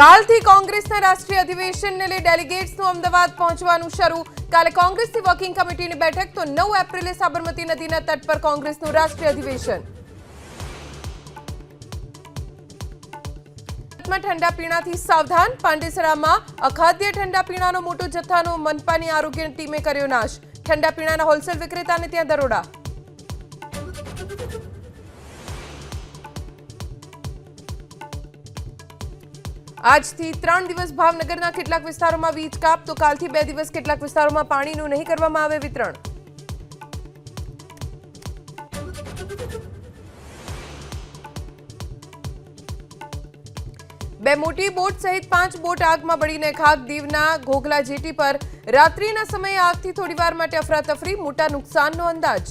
કાલથી કોંગ્રેસના રાષ્ટ્રીય અધિવેશનને લઈ ડેલિગેટ્સનું અમદાવાદ પહોંચવાનું શરૂ। કાલે કોંગ્રેસની વર્કિંગ કમિટીની બેઠક તો 9 એપ્રિલે સાબરમતી નદીના તટ પર કોંગ્રેસનું રાષ્ટ્રીય અધિવેશન। ઠંડા પીણાથી સાવધાન, પાંડેસરામાં અખાદ્ય ઠંડા પીણાનો મોટો જથ્થાનો મનપાની આરોગ્ય ટીમે કર્યો નાશ। ઠંડા પીણાના હોલસેલ વિક્રેતાને ત્યાં દરોડા। આજથી 3 દિવસ ભાવનગરના કેટલાક વિસ્તારોમાં વીજ કાપ તો કાલથી 2 દિવસ કેટલાક વિસ્તારોમાં પાણીનું નહીં કરવામાં આવે વિતરણ। બે મોટી બોટ સહિત 5 બોટ આગમાં બળીને ખાક। દીવના ઘોઘલા જેટી પર રાત્રિના સમયે આગથી થોડીવાર માટે અફરાતફરી, મોટા નુકસાનનો અંદાજ।